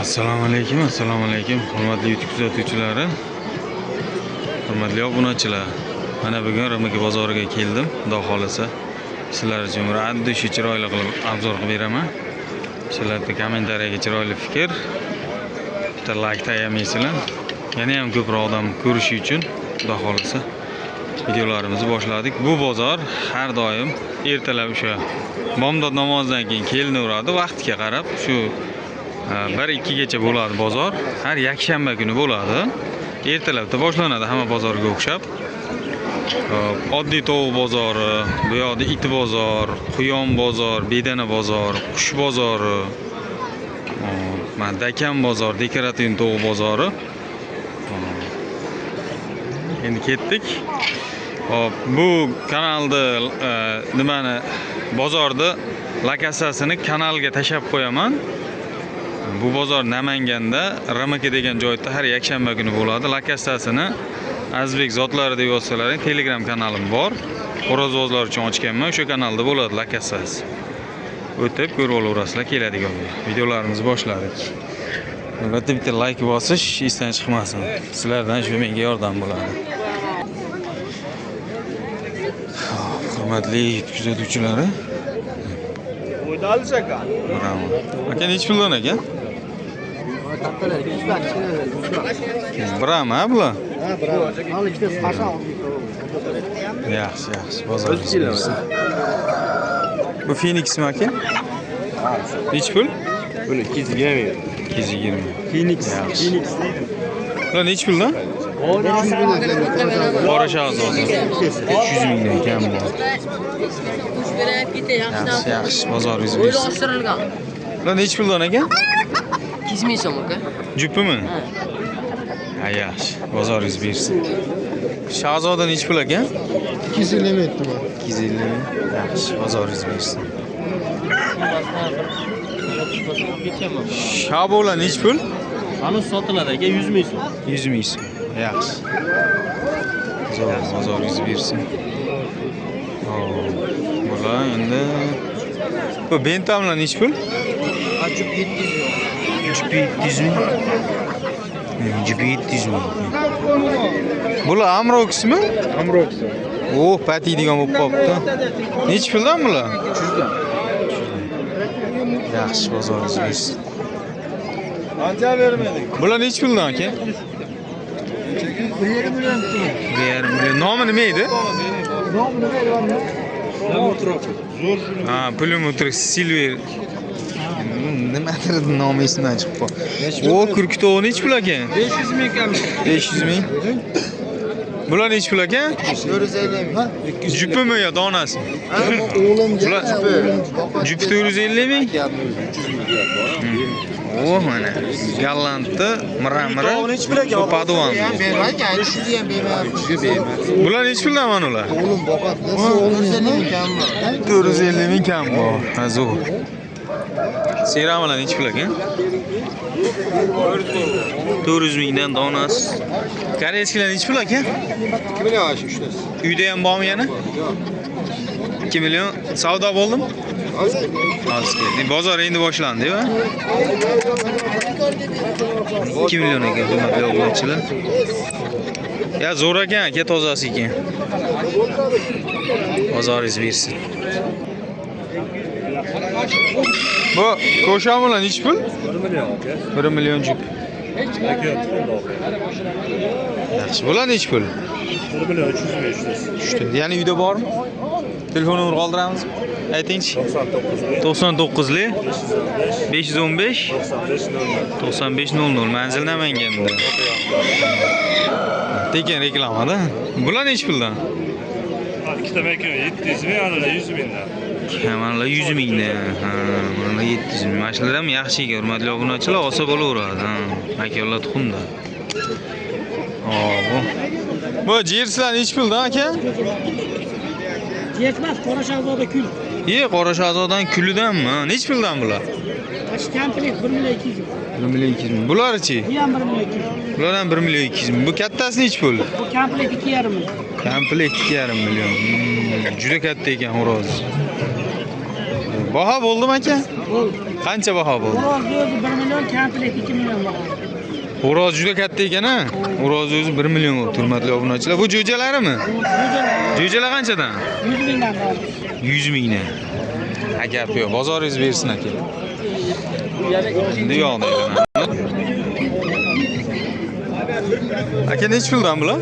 Assalomu alaykum, hurmatli YouTube kuzatuvchilari, hurmatli obunachilar. Mana bugun Rimiki bozoriga keldim, Xudo xolisa. Sizlar uchun raddi shu chiroyli qilib obzor qilib beraman. Sizlarga kommentariyaga chiroyli fikr, bitta like tayamaysizlar. Yana ham ko'proq odam ko'rishi uchun Xudo xolisa videolarimizni boshladik. Bu bozor har doim ertalab o'sha bomdod namozidan keyin kelinaveradi, vaqtiga qarab shu 1-2 gacha bo'ladi bozor. Har yakshanba kuni bo'ladi. Ertalabda boshlanadi hamma bozorga o'xshab. Oddiy tovuq bozori, bu yoqda it bozor, quyon bozor, bedana bozor, qush bozori, dakan bozor, dekorativ tovuq bozori. Endi ketdik. Bu kanalda nimani bozorda lokatsiyasini kanalga tashab qo'yaman. Bu bozor Namanganda Rimiki degan joyda har yakshanba kuni bo'ladi. Lokatsiyasini Azbek zotlari deb yozsalaring, Telegram kanalim bor. Xo'rozvozlar uchun ochganman. O'sha kanalda bo'ladi lokatsiyasi. O'tib ko'rib olaverasizlar keladigan videolarimizni boshladik. Albatta bitta like bosish esdan chiqmasin. Sizlardan shu menga yordam bo'ladi. Hurmatli kuzatuvchilari, Oyda alacak ha. bravo. Aka nechi puldan aka? Bravo, ha bular? Ha, bravo. Al ikkita qasha olib. Yaxshi, bozor bo'lsin. Bu Phoenixmi aka? Ha, Nechi pul? buni 220. 220. Phoenix. Bular nechi puldan? Qora shahzoda. 300 mingdan ekan bu. Yaxshi, bozoringiz bo'lsin. Bular nechi puldan aka? 200 ming so'm aka. Jupimi? Ha, yaxshi, bozoringiz bersin. Shahzoda nechi pul aka? 220 etdi bu. 250 ming. Yaxshi, bozoringiz bersin. Shabola nechi pul? Ani sotiladi aka 100 ming so'm. 100 ming so'm. Yaxshi. Bozoringiz bersin. Bular endi bu bentamlar nechi pul? Jup 700 ming. Jup 700 ming. Jup 700 ming. Bular Amroxmi? Amrox. Patiydigan bo'lib qopti. Nechi puldan bular? 300 dan. Yaxshi, bozoringiz bersin. Qancha bermadik? Bular nechi puldan aka? 1,5 million so'm. 1,5 million. Nomi nima edi? Nomini berganman. Zo'r. Ha, Plymouth Silver. Nimadir nomi esimdan chiqib qoldi. Kurkitovi nechi pul aka? 500 ming kam. 500 ming. Bular nechi pul aka? 450 ming. Jupimi yo donasi? O'g'limga Jup 450 ming. Mana Gallandni miramiri Padovon. bermagan, shuni ham bermayapti. Bular nechi puldan mana ular? O'g'lim boqadi. O'g'lim ming kam. 450 ming kam bor. Ha, zo'r. Seramalar nechi pul aka? 400 mingdan donasi. Koreyskilar nechi pul aka? 2 million shu ishtasi. Uyda ham bormi yana? 2 million savdo bo'ldimi? Hozir keldi. Bozor endi boshlandi-ku. 2 million ekan, hurmatli obunachilar. Ya zo'r ekan, aka tozasi ekan. Bozoringiz bersin. Bu ko'shamolar nechi pul? 1 million aka. 1 million jup. Yaxshi. Bular nechi pul? 1 million 300 ming ishtasi. Tushdi. Ya'ni uyda bormi? Telefon nomerini qoldiramiz. Aytingchi. 99 li 515 9500. Manzil Namanganda. Tekin reklamada. Bular nechi puldan? Ikkita makon 700 ming, analar 100 mingdan. Mana 100 mingdan. Ha, mana 700 ming. Mashlar ham yaxshi ekan, hurmatli obunachilar, olsa bo'laveradi. Ha, makonlar tuxumda. Bu jerslar nechi puldan aka? Yetmez, Qora Shahzoda kul. Qora shahzodadan kulidanmi? Nechi puldan bular? Komplet 1 million 200 ming. 1 million 200 ming. Bular-chi? Bu ham 1 million 200 ming. Bular ham 1 million 200 ming. Bu kattasi nechi pul? Bu komplet 2,5 million. Komplet 2,5 million. Juda katta ekan xo'roz. Baho bo'ldimi aka? Bo'ldi. Qancha baho bu? Xo'roz o'zi 1 million, komplet 2 million baho. Xo'roz juda katta ekan-a. Xo'roz o'zi 1 million bo'ldi, hurmatli obunachilar. Bu jo'jalarimi? Jo'jalar qanchadan? 100 mingdan bor. 100 mingdan. Gap yo'q, bozoringiz bersin aka. Endi yo'qda. Aka nech puldan bular?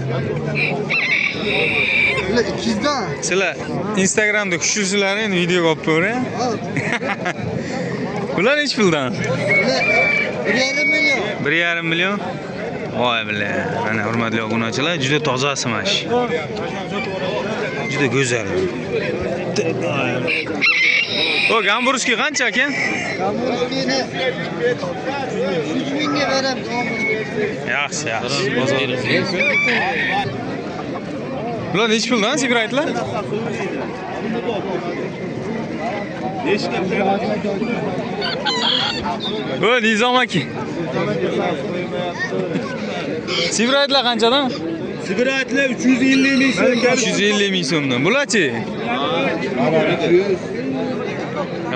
Bular 200 dan. Sizlar Instagramda kuchlisizlar endi video olib ko'ring. Bular nech puldan? Bular 1,5 million. 1,5 million. Voy bile. Mana hurmatli obunachilar, juda toza smash. Juda go'zal. O gamburski qancha aka? Gamburskini 3 mingga beramiz. Yaxshi, yaxshi. Bular nech puldan sibraytlar? O Nizom aka. Sibraytlar qanchadan? Sigaretler 350 ming so'm. 350 ming so'mdan. Bularchi?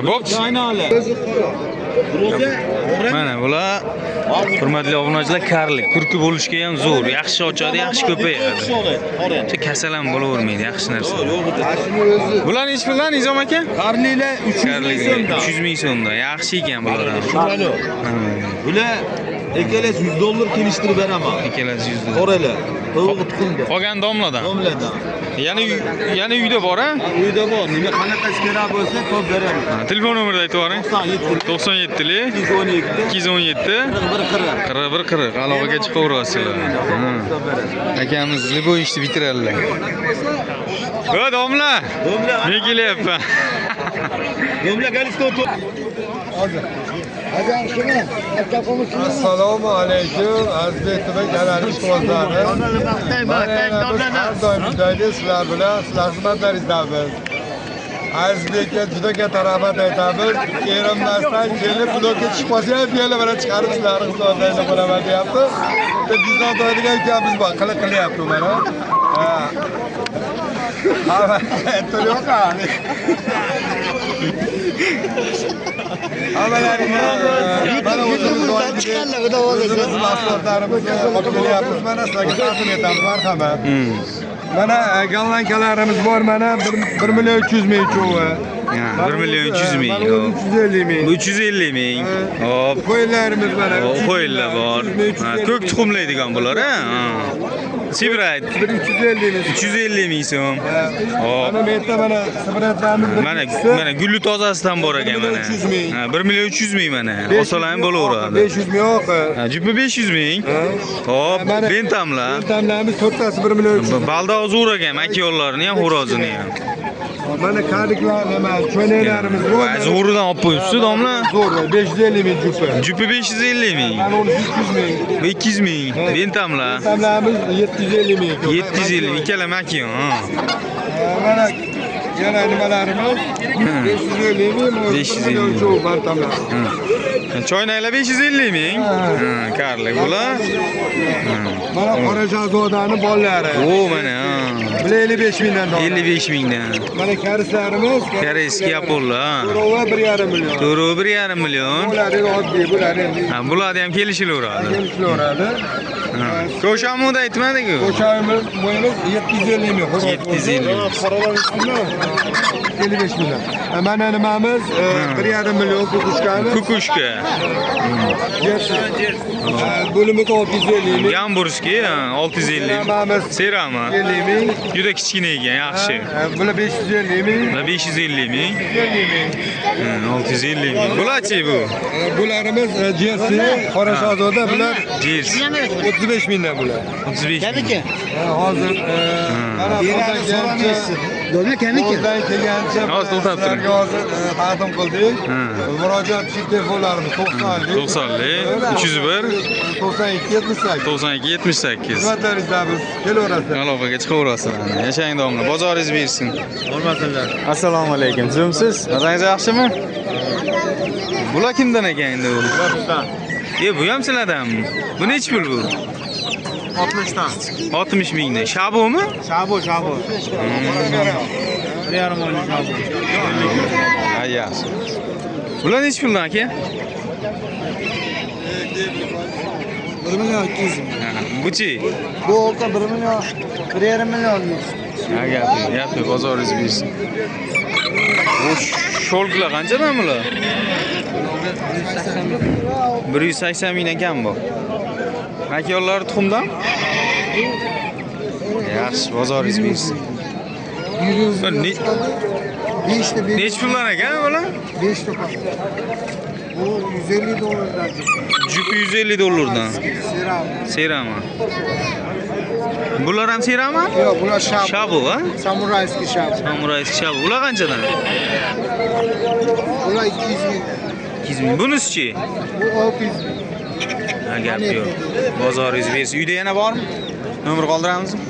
Bo'pti. Mana bular hurmatli obunachilar karlik, turki bo'lishga ham zo'r, yaxshi ochadi, yaxshi ko'payadi. Kasal ham bo'lavermaydi, yaxshi narsa. Bular nech puldan Nizom aka? Karliler 300 ming so'mdan. 300 ming so'mdan. Yaxshi ekan bular ham. Bular ekeles $100 kelishtirib beraman. Ikkalasi 100 dollar. Qo'raylar. To'g'ri tuxumda. Qolgan domladan. Domladan. Yana uyda bor-a? Uyda bor. Nima qanaqa kerak bo'lsa, to'p beraman. Telefon nomerni aytib yuboring. 97 97 217 4140 aloqaga chiqaverasizlar. Akamiz libo ishni bitiradilar. O domla. Men kelyapman. Domla galistov to'p. Assalomu alaykum, aziz kanal ishqibozlari. Har doim joyda sizlar bilan sizlar xizmatlaringizdamiz. Azizbekka juda katta rahmat aytamiz. Erinmasdan kelib blokka chiqib qolsa ham yana mana chiqarib sizlarni xizmatlaringizda bo'laman deyapti. Bizdan do'ydigan ukamiz bor, qilyapti mana. Mana o'zimiz mahsulotlarimizni olib kelyapmiz. Mana sizlarga taqdim etamiz, marhamat. Mana gollankalarimiz bor, mana 1 million 300 ming cho'vi. 1 million 300 ming. 350 ming. 350 ming. Hop. Qo'yinlarimiz mana. Qo'yinlar bor. Ko'k tuxumlaydigan bular, ha? Sibrayt 350 ming. 350 ming so'm. Hop. Mana bu yerda mana sibratlarimiz Mana gulli tozasidan bor ekan mana. 1 million 300 ming mana. Olsalar ham bo'laveradi. 500 ming yo'q. Jupi 500 ming. Hop, bentamlar. Bentamlarimiz to'rttasi 1 million 300 ming. Balda zo'r ekan, makiyonlarni ham, xo'rozini ham. Mana karliklar, nima, cho'naklarimiz bor. Zo'ridan olib qo'yibsiz, domla. Zo'r, 550 ming jupi. Jupi 550 ming. Mana uni 200 ming. 200 ming. Bentamlar. Bentamlarimiz 750 ming. 750 ikkala makiyon, ha. Mana yana nimalarimiz 550 ming. 550 ming. Cho'v bentamlar. Choynaklar 550 ming. Karlik bular. Mana Qora Shahzodani bolalari. O mana, ha. 55 mingdan. 55 mingdan. Mana karislarimiz Koreyskiy yapollar. To'rova 1,5 million. To'rova 1,5 million. Bular oddiy, bular endi Bularni ham kelishilaveradi. kelishilaveradi. Ko'shamni aytmadiku. Ko'chamiz bo'yimiz 750 ming. 750. Qaralar ustida 55 million. Mana nimamiz 1,5 million kukushkani. Kukushka. Bo'limi 650 ming. Gamburskiy 650. Serama. 50 ming. Juda kichkina ekan, yaxshi. Bular 550 ming. 550 ming. 50 ming. 650 ming. Bularchi bu? Bularimiz Jersey, Qora Shahzoda, bular Jersey. 35 mingdan bular. 35 ming. Hozir mana bundan kelgancha Hozir to'xtab turing. hozir taqdim qildik. Murojaat uchun telefonlarimiz 90lik 301 92 78. 92 78. Xizmatlaringizdamiz. Kelaverasizlar. Aloqaga chiqaverasizlar. Yashang domla, bozoringiz bersin. Hurmatlar. Assalomu alaykum. Sizmisiz? Mazangiz yaxshimi? Bular kimdan ekan endi bu? Bu ham sizlardanmi? Bu nech pul bu? 60 dan. 60 mingdan. Shabomi? Shabo. 1,5 million shabo. Ha, yaxshi. Bular necha puldan aka? 1 milyon 200 ming. Ha, buchi? Bu oka 1 milyon 1,5 milyon. Ha, gapi, bozoringiz bersin. Bu sho'lklar qanchadan bular? 180 ming ekan bu. Aka yo'llari tuxumdan? Yaxshi, bozoringiz bersin. 100 Bir ne- 5 de 5. Necha puldan ekan bular? 5 de bak. Bu 150 dolardan. Jupi 150 dollardan. Seram. Serama. Bular ham serama? Yok, bular şab. Shabu, ha? Samurayski şab. Samurayski shabu. Bular qanchadan? Bular 200 ming. 200 ming. Bunisi-chi? Bu 600 ming. Ha, gap yo'q. Bozoringiz bersin. Uyda yana bormi? Nomer qoldiramizmi?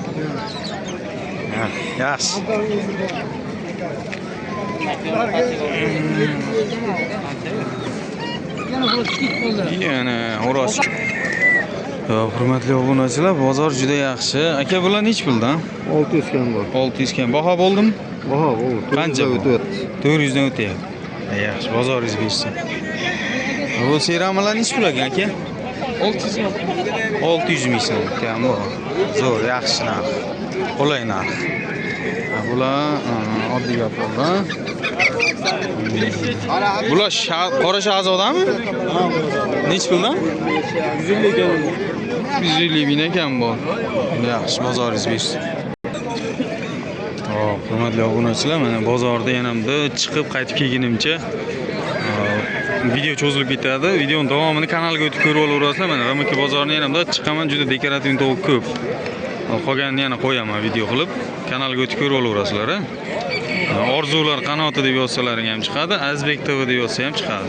Ha, yaxshi. Yana xo'roz. Hurmatli obunachilar, bozor juda yaxshi. Aka, bular necha puldan? 600 kam bor. 600 kan. Baho bo'ldimi? Baho, bu. Qancha bu? 400 dan o'tyapti. Yaxshi, bozoringiz bersin. Bu seramalar necha pul ekan aka? 600 ming so'm ekan bu. Zo'r, yaxshi narx. Qulay narx. Bular oddiy gaplar. Bular qora shahzodami? Necha puldan? 150 ekan. 150 ming ekan bu. Yaxshi, bozoringiz bersin. Hop, hurmatli obunachilar, mana bozorda yanamda chiqib qaytib kelgunimcha video cho'zilib ketadi. Videoning davomini kanalga o'tib ko'rib olaverasizlar. Mana Ramaka bozorining yanamda chiqaman, juda dekorativ tovuq ko'p. Qolganini yana qo'yaman video qilib, kanalga o'tib ko'rib olaverasizlar. Orzular qanoti deb yozsalaring ham chiqadi, Azbek TV deb yozsa ham chiqadi.